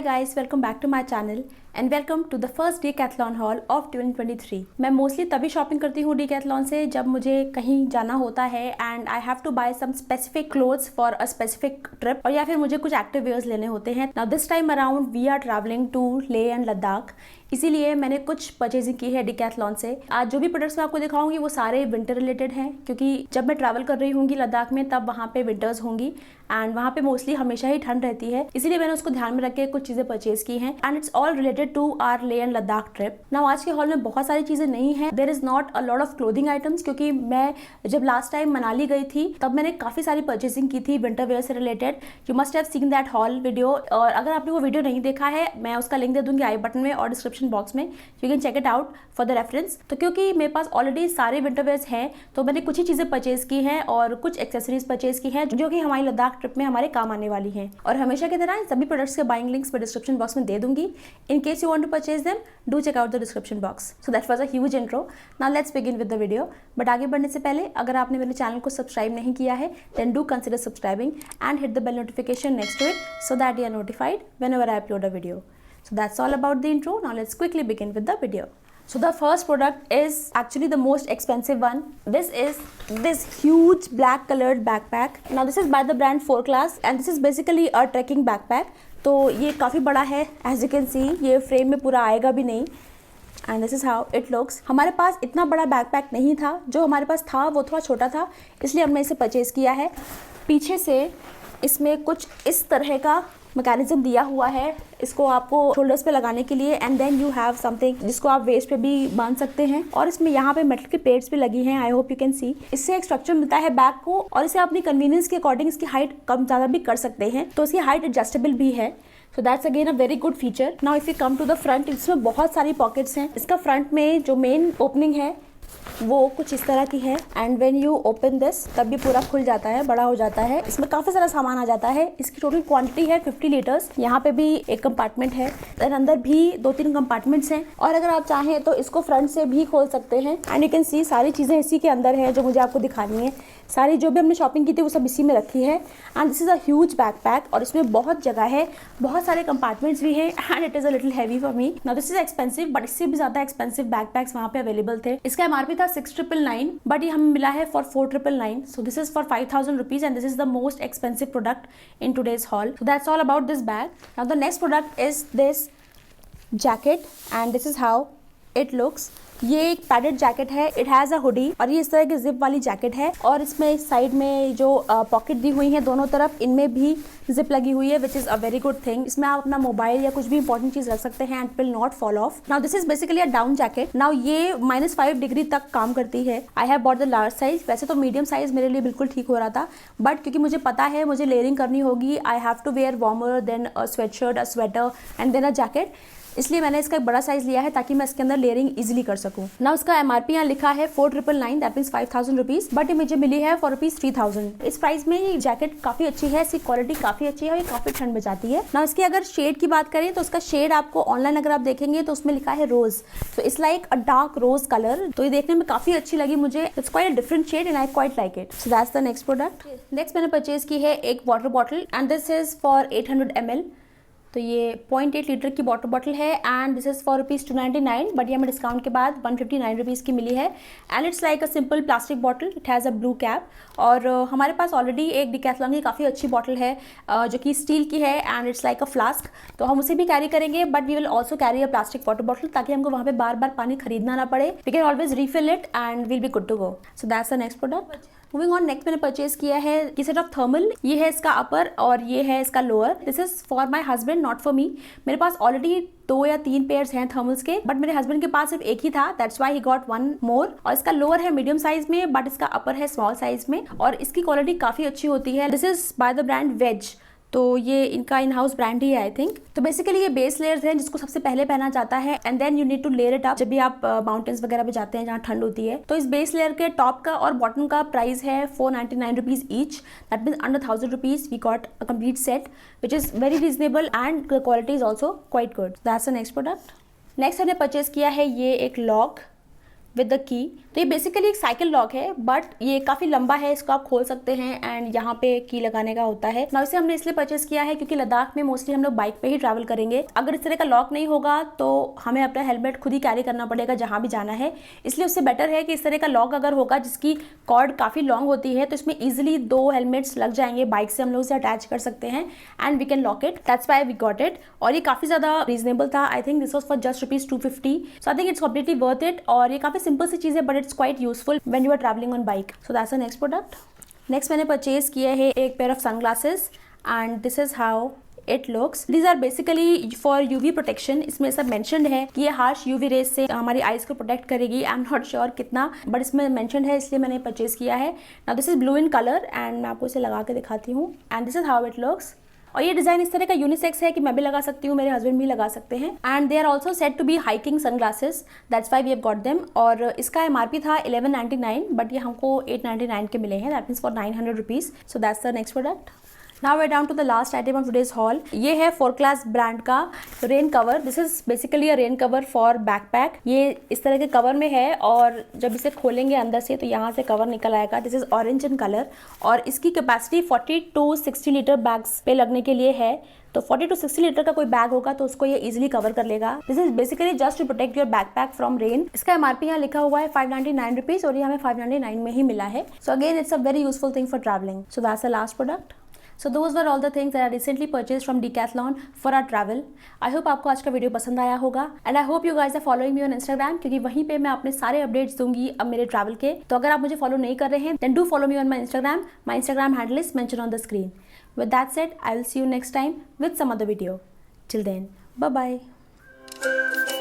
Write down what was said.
guys, welcome back to my channel and welcome to the first Decathlon haul of 2023। मैं mostly तभी shopping करती हूँ Decathlon से जब मुझे कहीं जाना होता है and I have to buy some specific clothes for a specific trip, और या फिर मुझे कुछ एक्टिव वेयर्स लेने होते हैं। Now this time around we are travelling to Leh and Ladakh, इसीलिए मैंने कुछ परचेजिंग की है Decathlon से। आज जो भी प्रोडक्ट्स मैं आपको दिखाऊंगी वो सारे विंटर रिलेटेड हैं, क्योंकि जब मैं ट्रैवल कर रही होंगी लद्दाख में तब वहाँ पे विंटर्स होंगी एंड वहाँ पे मोस्टली हमेशा ही ठंड रहती है, इसीलिए मैंने उसको ध्यान में रख के कुछ चीज़ें परचेज की हैं and it's all related to our Leh and Ladakh trip. Now आज के हॉल में बहुत सारी चीज़ें नहीं हैं, there is not a lot of clothing items, क्योंकि मैं जब लास्ट टाइम मनाली गई थी तब मैंने काफ़ी सारी परचेजिंग की थी विंटर वेयर से related. You must have seen that hall video, और अगर आपने वो वीडियो नहीं देखा है मैं उसका लिंक दे दूंगी आई बटन में और डिस्क्रिप्शन बॉक्स में, you can check it out for the reference. तो क्योंकि मेरे पास ऑलरेडी सारे विंटर वेयर्स हैं तो मैंने कुछ ही चीज़ें परचेज की हैं और कुछ एक्सेसरीज परचेज की हैं जो कि हमारी लद्दाख ट्रिप में हमारे काम आने वाली हैं। और हमेशा की तरह सभी प्रोडक्ट्स के बाइंग लिंक्स मैं डिस्क्रिप्शन बॉक्स में दे दूंगी। In case you want to purchase them, do check out the description box. So that was a huge intro. Now let's begin with the video. But आगे बढ़ने से पहले अगर आपने मेरे चैनल को सब्सक्राइब नहीं किया है then do consider subscribing and hit the bell notification next to it so that you are notified whenever I upload a video. So that's all about the intro. Now let's quickly begin with the video. So the first product is actually the most expensive one. This is this huge black colored backpack. Now this is by the brand 4 Class and this is basically a trekking backpack. तो ये काफ़ी बड़ा है, as you can see ये frame में पूरा आएगा भी नहीं and this is how it looks. हमारे पास इतना बड़ा बैकपैक नहीं था, जो हमारे पास था वो थोड़ा छोटा था, इसलिए हमने इसे परचेज़ किया है। पीछे से इसमें कुछ इस तरह का मैकेनिज्म दिया हुआ है, इसको आपको शोल्डर्स पे लगाने के लिए and then you have something जिसको आप वेस्ट पे भी बांध सकते हैं, और इसमें यहाँ पे मेटल की प्लेट्स भी लगी हैं। I hope you can see. इससे एक स्ट्रक्चर मिलता है बैग को, और इसे अपनी कन्वीनियंस के अकॉर्डिंग इसकी हाइट कम ज़्यादा भी कर सकते हैं, तो इसकी हाइट एडजस्टेबल भी है। So that's again a very good feature. Now if you come to the front, इसमें बहुत सारी पॉकेट्स हैं। इसका फ्रंट में जो मेन ओपनिंग है वो कुछ इस तरह की है and when you open this तब भी पूरा खुल जाता है, बड़ा हो जाता है। इसमें काफ़ी सारा सामान आ जाता है। इसकी टोटल क्वांटिटी है 50 लीटर्स। यहाँ पे भी एक कंपार्टमेंट है और अंदर भी 2-3 कंपार्टमेंट्स हैं, और अगर आप चाहें तो इसको फ्रंट से भी खोल सकते हैं एंड यू कैन सी सारी चीज़ें इसी के अंदर है जो मुझे आपको दिखानी है। सारी जो भी हमने शॉपिंग की थी वो सब इसी में रखी है and this is a huge backpack, और इसमें बहुत जगह है, बहुत सारे कंपार्टमेंट्स भी हैं and it is a little heavy for me. Now this is expensive, but इससे भी ज़्यादा एक्सपेंसिव बैकपैक्स वहाँ पे अवेलेबल थे। इसका एमआरपी था 6,999 बट ये हमें मिला है for 4,999। So this is for 5,000 rupees and this is the most expensive product in today's hall. So that's all about this bag. Now the next product is this jacket and this is how it looks. ये एक padded jacket है, it has a hoodie, और ये इस तरह की zip वाली jacket है, और इसमें साइड में जो पॉकेट दी हुई है दोनों तरफ, इनमें भी जिप लगी हुई है which is a very good thing. इसमें आप अपना मोबाइल या कुछ भी इंपॉर्टेंट चीज़ रख सकते हैं and will not fall of. Now this is basically a down jacket. Now ये -5 डिग्री तक काम करती है। I have bought the large size. वैसे तो मीडियम साइज मेरे लिए बिल्कुल ठीक हो रहा था, बट क्योंकि मुझे पता है मुझे लेयरिंग करनी होगी, I have to wear warmer then a sweatshirt, a sweater and then a jacket, इसलिए मैंने इसका एक बड़ा साइज लिया है ताकि मैं इसके अंदर लेयरिंग इजीली कर सकूं। ना उसका एमआरपी यहाँ लिखा है 4,999 दैट मीन्स 5,000 रुपीज, बट ये मुझे मिली है फॉर रुपीज 3,000। इस प्राइस में ये जैकेट काफी अच्छी है, इसकी क्वालिटी काफी अच्छी है और ये काफी ठंड बचाती है। ना इसकी अगर शेड की बात करें तो उसका शेड आपको ऑनलाइन अगर आप देखेंगे तो उसमें लिखा है रोज, तो it's like a dark rose colour, तो ये देखने में काफी अच्छी लगी मुझे। It's quite a different shade and I quite like it. So that's the next product. Next मैंने परचेज की है एक water bottle and this is for 800 ml। तो ये 0.8 लीटर की वाटर बॉटल है and this is for rupees 299, but ये हमें डिस्काउंट के बाद 159 रुपीज़ की मिली है and it's like a simple plastic bottle. It has a blue cap, और हमारे पास ऑलरेडी एक डिकैथलॉन की काफ़ी अच्छी बॉटल है जो कि स्टील की है and it's like a flask, तो हम उसे भी कैरी करेंगे, but we will also carry a plastic water bottle ताकि हमको वहाँ पे बार बार पानी खरीदना ना पड़े। We can always refill it and will be good to go. So that's the next product. Moving on, next मैंने परचेज किया है की सेट ऑफ थर्मल। ये है इसका अपर और ये है इसका lower. This is for my husband not for me. मेरे पास ऑलरेडी 2 या 3 पेयर्स हैं थर्मल्स के, बट मेरे हस्बैंड के पास सिर्फ एक ही था, दैट्स व्हाई ही गॉट 1 मोर। और इसका लोअर है मीडियम साइज में बट इसका अपर है स्मॉल साइज में, और इसकी क्वालिटी काफी अच्छी होती है। This is by the brand Wedze, तो ये इनका इन हाउस ब्रांड ही है आई थिंक। तो बेसिकली ये बेस लेयर्स हैं जिसको सबसे पहले पहना जाता है and then you need to layer it up जब भी आप माउंटेन्स वगैरह पे जाते हैं जहाँ ठंड होती है। तो इस बेस लेयर के टॉप का और बॉटम का प्राइस है 499 rupees each, that means under 1,000 rupees we got a complete set which is very reasonable and the quality is also quite good. That's the next product. Next हमने purchase किया है ये एक log with the key. तो ये basically एक cycle lock है, but ये काफ़ी लंबा है, इसको आप खोल सकते हैं एंड यहाँ पे की लगाने का होता है ना। इसे हमने इसलिए परचेस किया है क्योंकि लद्दाख में मोस्टली हम लोग बाइक पे ही ट्रैवल करेंगे। अगर इस तरह का लॉक नहीं होगा तो हमें अपना हेलमेट खुद ही कैरी करना पड़ेगा जहाँ भी जाना है। इसलिए उससे बेटर है कि इस तरह का लॉक अगर होगा जिसकी कॉर्ड काफ़ी लॉन्ग होती है तो इसमें ईजिली 2 हेलमेट्स लग जाएंगे, बाइक से हम लोग इसे अटैच कर सकते हैं and we can lock it. That's why we got it. और ये काफ़ी ज़्यादा रीजनेबल था। I think this was for just ₹250। So I think it's completely worth it. और ये काफ़ी सिंपल सी चीज़ है but it's quite useful when you are travelling on bike. So that's the next product. Next मैंने purchase किया है एक pair of sunglasses and this is how it looks. These are basically for UV protection. इसमें सब mentioned है कि ये harsh UV rays से हमारी आईज को प्रोटेक्ट करेगी। आई एम नॉट श्योर कितना, बट इसमें मेंशन्ड है इसलिए मैंने परचेज किया है। Now this is blue in colour and मैं आपको इसे लगा के दिखाती हूँ and this is how it looks. और ये डिजाइन इस तरह का यूनिसेक्स है कि मैं भी लगा सकती हूँ, मेरे हस्बैंड भी लगा सकते हैं and they are also set to be hiking sunglasses. That's why we have got them. और इसका MRP था 1199 बट ये हमको 899 के मिले हैं। That means for 900 rupees. So that's the next product. Now way down to the last item of today's haul. ये है 4 क्लास ब्रांड का rain cover. This is basically a rain cover for backpack. ये इस तरह के cover में है और जब इसे खोलेंगे अंदर से तो यहाँ से कवर निकल आएगा। This is orange in colour और इसकी कैपेसिटी 40 to 60 लीटर बैग्स पे लगने के लिए है। तो 40 to 60 लीटर का कोई बैग होगा तो उसको ये इजीली कवर कर लेगा। This is basically just to protect your backpack from rain. इसका MRP यहाँ लिखा हुआ है 599 रुपीज़ और ये हमें 599 में ही मिला है। So again it's a very useful thing for travelling. So that's the last product. So those were all the things that I recently purchased from Decathlon for our travel. I hope आपको आज का video पसंद आया होगा and I hope you guys are following me on Instagram क्योंकि वहीं पे मैं अपने सारे अपडेट्स दूंगी अब मेरे ट्रैवल के। तो अगर आप मुझे फॉलो नहीं कर रहे हैं then do follow me on my Instagram. My Instagram handle is mentioned on the screen. With that said, I will see you next time with some other video. Till then, bye bye.